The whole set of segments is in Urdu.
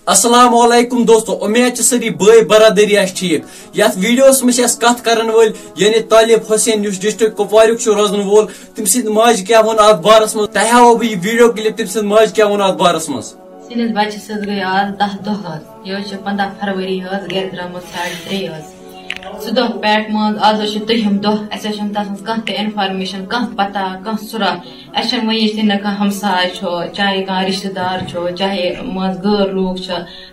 السلام علیکم دوستو، امید چھ ساری بھائی برادری ٹھیک. یت ویڈیوس میں کت کرن ول یعنی طالب حسین ڈسٹرکٹ کپوارک روزن وول تم سند ماج کیا ون ات بارس من تہ ہاو بہ یہ ویڈیو کلپ تم سند ماج کیا ون ات بارس من. سندس بچہ ست گئی آز 10 دہ یہ 15 فروری گر درمت 3:30 سہ دہ پیٹ من آز تہم دہ اس تس کھانا تہ انفارمیشن کھانا پتہ کھانا سراغ اس ونچ تہ نا ہمسائے چاہے کھانا رشتہ دار چاہے مز غیر لوگ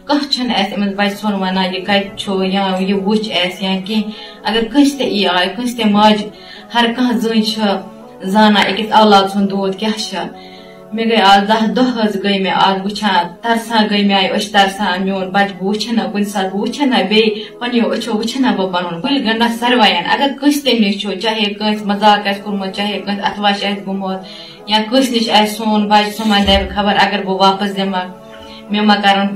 کھانا امس بچہ سن ونان یہ کت یا یہ وچ اس یا کی اگر کنس تہ ای آئے کنس تہ ماج ہر کھانا زن زانا اکس اولاد سن دود کیا مے گئی آز 10 دہ گئی میں آز وچان ترسان گئی میں آئی ترسان میون بچہ بہ وچھا کن سات وچھا بی پنو اچھو وچھا بہ پن کل گنڈا سروین اگر کس تہ نش چاہے کس مذاق آس کورمت چاہے کس اتواش آس گومت یا کس نش آس سون بچہ سہ ما دپ خبر اگر بہ واپس دمک مے ما کرن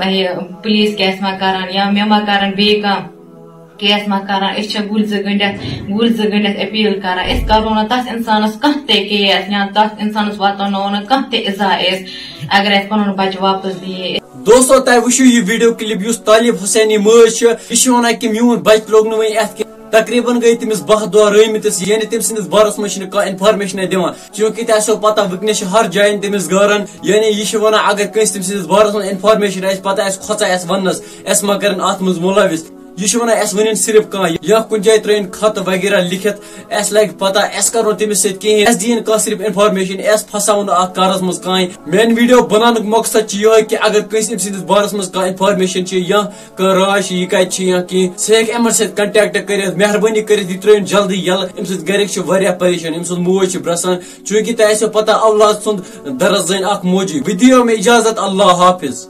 پولیس کیس ما کران یا مے ما کرن بی کانٛہہ کیس ما کران اس گُلۍ زٕ گٔنڈِتھ اپیل کران اس کرو نا تس انسانس کانٛہہ تہ کیس یا تس انسانس واتناو نہٕ کانٛہہ تہ اِزا اس اگر اس پنُن بچہ واپس دیے. دوستو تہ وچھو یہ ویڈیو کلپ اس طالب حسینی ماج یہ ونان کہ میون بچہ لوگ نئی ات تقریباً گئی تمس 12 دہ رمتس یعنی تم سندس بارس من انفارمیشن دان چونکہ تہ آسو پتہ ونکس ہر جائن تمس گارن یعنی یہ ونان اگر کنس تم سندس بارس من انفارمیشن آس پتہ آس کھوژا آس وننس اس ما کرن ات مز ملوث یہ ونان اس ون صرف کھانا یا کن جائے ترین خط وغیرہ لکھت اس لگ پتہ اس کرو تمس ست کہیں اس دین کھانا صرف انفارمیشن اس پھساو نا ات کارس مز کہیں. مین ویڈیو بنانک مقصد یہ کہ اگر کنس تم سندس بارس مز کھانا انفارمیشن یا راج یہ کت یا کہ سہ ہیک امن ست کنٹیکٹ کرت مہربانی کرت یہ ترین جلدی یل ام سند گرک واریاہ پریشان ام سند موج برسان چونکہ تہ آسو پتہ اولاد سند درس زین اخ موجی. ویڈیو میں اجازت. اللہ حافظ.